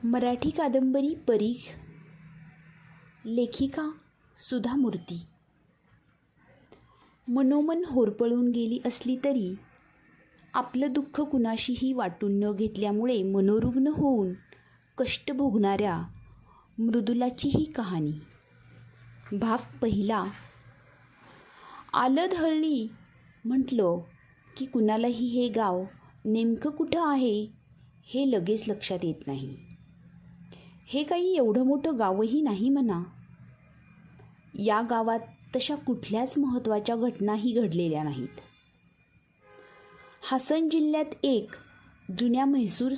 मराठी कादंबरी परीघ, लेखिका सुधा मूर्ती. मनोमन होरपळून गेली असली तरी आपलं दुःख कुणाशीही वाटून न घेतल्यामुळे मनोरुग्ण होऊन कष्ट भोगणाऱ्या मृदुलाची ही कहाणी. भाग पहिला. आलधळ्ळी म्हटलं की कुणालाही हे गाव नेमकं कुठं आहे हे लगेच लक्षात येत नाही. हे काही एवढं मोठं गावही नाही म्हणा. या गावात तशा कुठल्याच महत्त्वाच्या घटनाही घडलेल्या नाहीत. हासन जिल्ह्यात एक, जुन्या म्हैसूर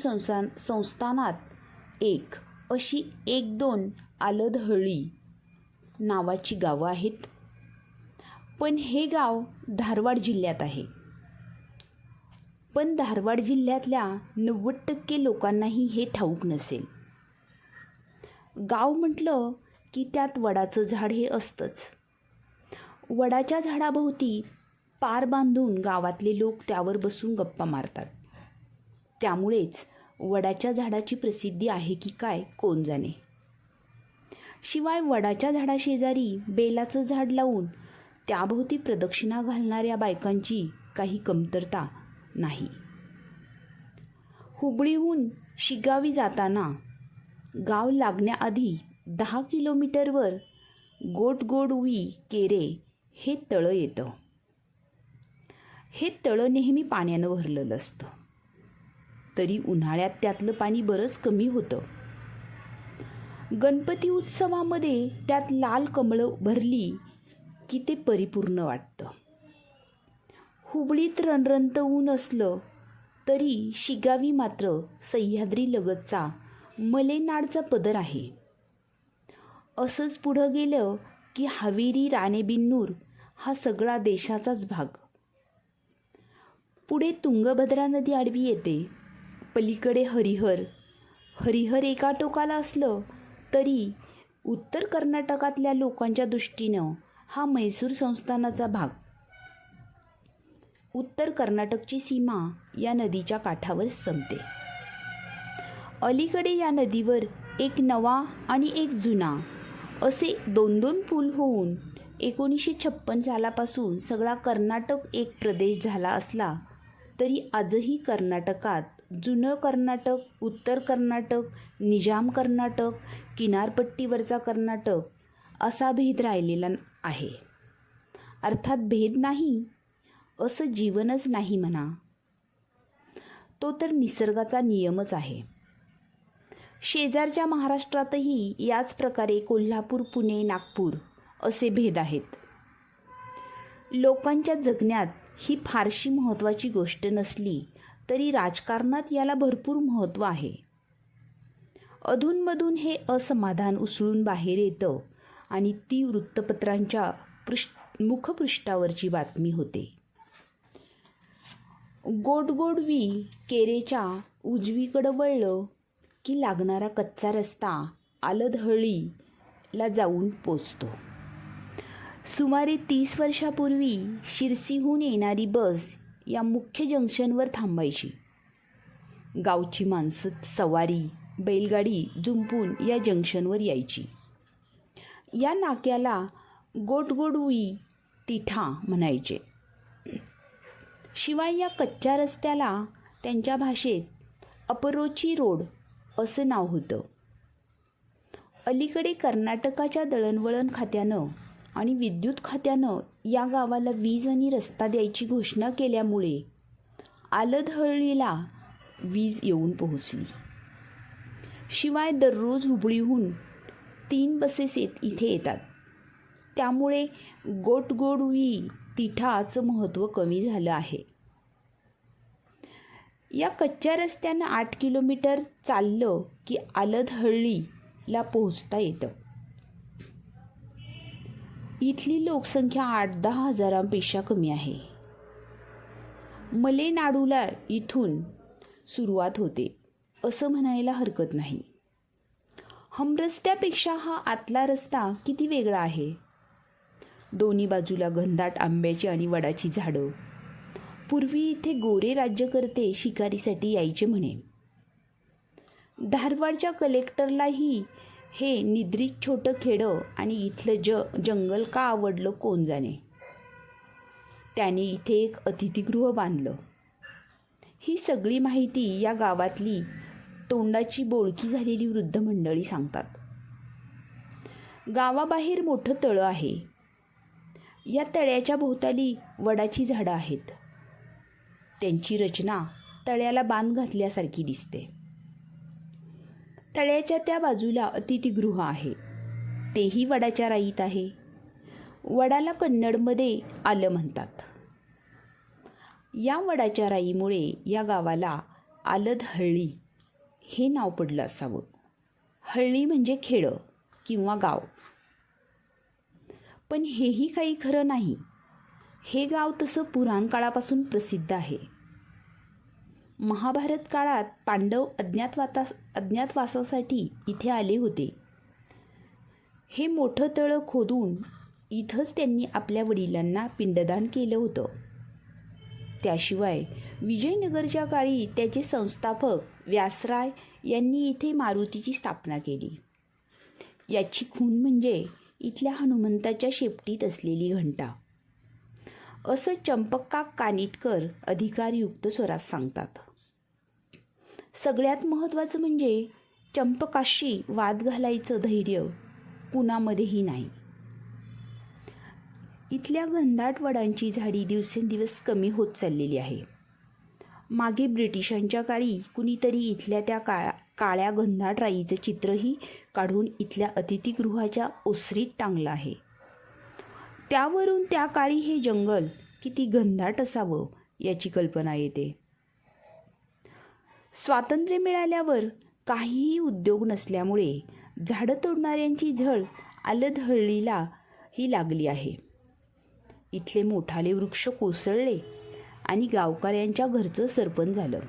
संस्थानात एक अशी 1-2 आलधळ्ळी नावाची गावं आहेत. पण हे गाव धारवाड जिल्ह्यात आहे. पण धारवाड जिल्ह्यातल्या 90% लोकांनाही हे ठाऊक नसेल. गाव म्हटलं की त्यात वडाचं झाड हे असतंच. वडाच्या झाडाभोवती पार बांधून गावातले लोक त्यावर बसून गप्पा मारतात. त्यामुळेच वडाच्या झाडाची प्रसिद्धी आहे की काय कोण जाणे. शिवाय वडाच्या झाडाशेजारी बेलाचं झाड लावून त्याभोवती प्रदक्षिणा घालणाऱ्या बायकांची काही कमतरता नाही. हुबळीहून शिगावी जाताना गाव लागण्याआधी 10 किलोमीटरवर गोटगोडवी केरे हे तळं येतं. हे तळं नेहमी पाण्यानं भरलेलं असतं. तरी उन्हाळ्यात त्यातलं पाणी बरंच कमी होतं. गणपती उत्सवामध्ये त्यात लाल कमळं भरली की ते परिपूर्ण वाटतं. हुबळीत रणरणत ऊन असलं तरी शिगावी मात्र सह्याद्रीलगतचा मलेनाडचा पदर आहे. असंच पुढं गेलं की हावेरी, राणेबिन्नूर हा सगळा देशाचाच भाग. पुढे तुंगभद्रा नदी आडवी येते. पलीकडे हरिहर एका टोकाला असलं तरी उत्तर कर्नाटकातल्या लोकांच्या दृष्टीनं हा म्हैसूर संस्थानाचा भाग. उत्तर कर्नाटकची सीमा या नदीच्या काठावर संपते. अलीकडे या नदीवर एक नवा आणि एक जुना असे 2 पूल होऊन 1956 सालापासून सगळा कर्नाटक एक प्रदेश झाला असला तरी आजही कर्नाटकात जुनं कर्नाटक, उत्तर कर्नाटक, निजाम कर्नाटक, किनारपट्टीवरचा कर्नाटक असा भेद राहिलेला आहे. अर्थात भेद नाही असं जीवनच नाही म्हणा. तो तर निसर्गाचा नियमच आहे. शेजारच्या महाराष्ट्रातही याच प्रकारे कोल्हापूर, पुणे, नागपूर असे भेद आहेत. लोकांच्या जगण्यात ही फारशी महत्त्वाची गोष्ट नसली तरी राजकारणात याला भरपूर महत्त्व आहे. अधूनमधून हे असमाधान उसळून बाहेर येतं आणि ती वृत्तपत्रांच्या मुखपृष्ठावरची बातमी होते. गोटगोडवी केरेच्या उजवीकडं वळलं की लागणारा कच्चा रस्ता आलधळ्ळीला जाऊन पोचतो. सुमारे 30 वर्षापूर्वी शिरसीहून येणारी बस या मुख्य जंक्शनवर थांबायची. गावची माणसं सवारी, बैलगाडी जुंपून या जंक्शनवर यायची. या नाक्याला गोटगोडवी तिठा म्हणायचे. शिवाय या कच्च्या रस्त्याला त्यांच्या भाषेत अपरोची रोड असं नाव होतं. अलीकडे कर्नाटकाच्या दळणवळण खात्यानं आणि विद्युत खात्यानं या गावाला वीज आणि रस्ता द्यायची घोषणा केल्यामुळे आलधळ्ळीला वीज येऊन पोहोचली. शिवाय दररोज हुबळीहून 3 बसेस इथे येतात. त्यामुळे गोटगोडवी तिठाचं महत्त्व कमी झालं आहे. या कच्च्या रस्त्यानं 8 किलोमीटर चाललं की आलधळ्ळीला पोहोचता येतं. इथली लोकसंख्या 8-10 हजारांपेक्षा कमी आहे. मलेनाडूला इथून सुरुवात होते असं म्हणायला हरकत नाही. हमरस्त्यापेक्षा हा आतला रस्ता किती वेगळा आहे. दोन्ही बाजूला घनदाट आंब्याची आणि वडाची झाडं. पूर्वी इथे गोरे राज्यकर्ते शिकारीसाठी यायचे म्हणे. धारवाडच्या कलेक्टरलाही हे निद्रित छोटं खेडं आणि इथलं जंगल का आवडलं कोण जाणे. त्याने इथे एक अतिथीगृह बांधलं. ही सगळी माहिती या गावातली तोंडाची बोळकी झालेली वृद्ध मंडळी सांगतात. गावाबाहेर मोठं तळं आहे. या तळ्याच्या भोवताली वडाची झाडं आहेत. त्यांची रचना तळ्याला बांध घातल्यासारखी दिसते. तळ्याच्या त्या बाजूला अतिथीगृह आहे. तेही वडाच्या राईत आहे. वडाला कन्नडमध्ये आलं म्हणतात. या वडाच्या राईमुळे या गावाला आलदहळ्ळी हे नाव पडलं असावं. हळ्ळी म्हणजे खेडं किंवा गाव. पण हेही काही खरं नाही. हे गाव तसं पुराण काळापासून प्रसिद्ध आहे. महाभारत काळात पांडव अज्ञातवासासाठी इथे आले होते. हे मोठं तळं खोदून इथंच त्यांनी आपल्या वडिलांना पिंडदान केलं होतं. त्याशिवाय विजयनगरच्या काळी त्याचे संस्थापक व्यासराय यांनी इथे मारुतीची स्थापना केली. याची खूण म्हणजे इथल्या हनुमंताच्या शेपटीत असलेली घंटा, असं चंपक्का कानिटकर अधिकारयुक्त स्वरात सांगतात. सगळ्यात महत्त्वाचं म्हणजे चंपकाशी वाद घालायचं धैर्य कुणामध्येही नाही. इथल्या घनदाट वडांची झाडी दिवसेंदिवस कमी होत चाललेली आहे. मागे ब्रिटिशांच्या काळी कुणीतरी इथल्या त्या काळ्या घनदाट राईचं चित्रही काढून इथल्या अतिथीगृहाच्या ओसरीत टांगलं आहे. त्यावरून त्या काळी हे जंगल किती घनदाट असावं याची कल्पना येते. स्वातंत्र्य मिळाल्यावर काहीही उद्योग नसल्यामुळे झाडं तोडणाऱ्यांची झळ आलदहळ्ळीला ही लागली आहे. इथले मोठाले वृक्ष कोसळले आणि गावकऱ्यांच्या घरचं सरपण झालं.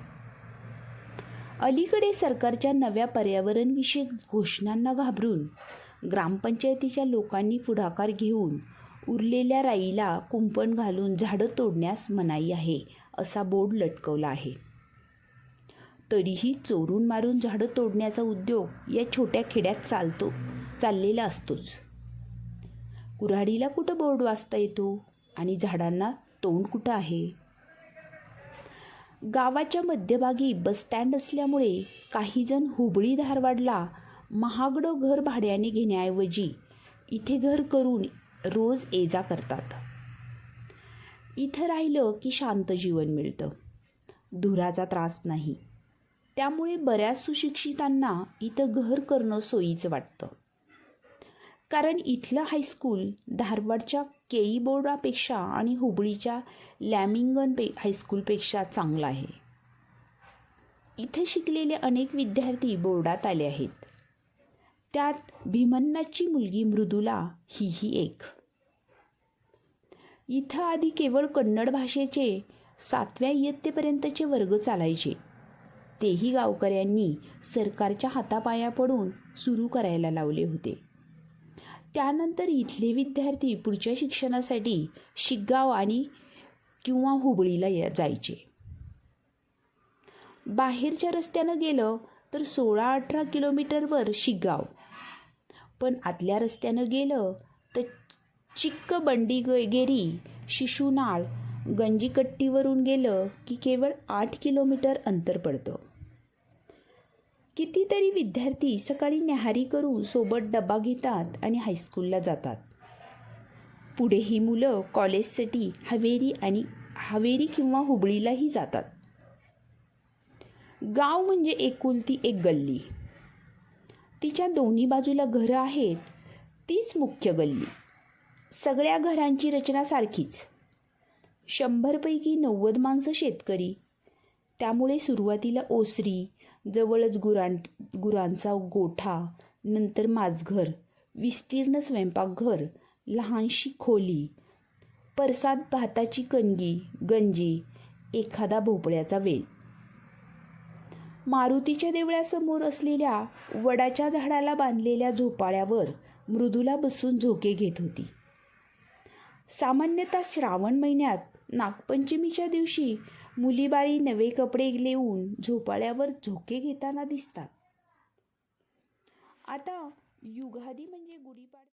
अलीकडे सरकारच्या नव्या पर्यावरणविषयक घोषणांना घाबरून ग्रामपंचायतीच्या लोकांनी पुढाकार घेऊन उरलेल्या राईला कुंपण घालून झाडं तोडण्यास मनाई आहे असा बोर्ड लटकवला आहे. तरीही चोरून मारून झाडं तोडण्याचा उद्योग या छोट्या खेड्यात चाललेला असतोच. कुऱ्हाडीला कुठं बोर्ड वाचता येतो आणि झाडांना तोंड कुठं आहे. गावाच्या मध्यभागी बसस्टँड असल्यामुळे काहीजण हुबळी धारवाडला महागडं घर भाड्याने घेण्याऐवजी इथे घर करून रोज ये जा करतात. इथं राहिलं की शांत जीवन मिळतं. धुराचा त्रास नाही. त्यामुळे बऱ्याच सुशिक्षितांना इथं घर करणं सोयीचं वाटतं. कारण इथलं हायस्कूल धारवाडच्या केई बोर्डापेक्षा आणि हुबळीच्या लॅमिंगन हायस्कूलपेक्षा चांगलं आहे. इथे शिकलेले अनेक विद्यार्थी बोर्डात आले आहेत. त्यात भीमन्नाची मुलगी मृदुला हीही एक. इथं आधी केवळ कन्नड भाषेचे 7व्या इयत्तेपर्यंतचे वर्ग चालायचे. तेही गावकऱ्यांनी सरकारच्या हातापाया पडून सुरू करायला लावले होते. त्यानंतर इथले विद्यार्थी पुढच्या शिक्षणासाठी शिग्गाव किंवा हुबळीला जायचे. बाहेरच्या रस्त्यानं गेलं तर 16-18 किलोमीटरवर शिग्गाव. पण आतल्या रस्त्यानं गेलं तर चिक्कबंडीगेरी, शिशुनाळ, गंजीकट्टीवरून गेलं की केवळ 8 किलोमीटर अंतर पडतं. कितीतरी विद्यार्थी सकाळी न्याहारी करून सोबत डबा घेतात आणि हायस्कूलला जातात. पुढे ही मुलं कॉलेजसाठी हवेरी किंवा हुबळीलाही जातात. गाव म्हणजे एकुलती एक गल्ली. तिच्या दोन्ही बाजूला घरं आहेत. तीच मुख्य गल्ली. सगळ्या घरांची रचना सारखीच. 100 पैकी 90 माणसं शेतकरी. त्यामुळे सुरुवातीला ओसरी, जवळच गुरांचा गोठा, नंतर माझघर, विस्तीर्ण स्वयंपाकघर, लहानशी खोली, परसात भाताची कणगी, गंजी, एखादा भोपळ्याचा वेल. मारुतीच्या देवळासमोर असलेल्या वडाच्या झाडाला बांधलेल्या झोपाळ्यावर मृदुला बसून झोके घेत होती. सामान्यतः श्रावण महिन्यात नागपंचमीच्या दिवशी मुलीबाळी नवे कपडे लेवून झोपाळ्यावर झोके घेताना दिसतात. आता युगादी म्हणजे गुढीपाडवा.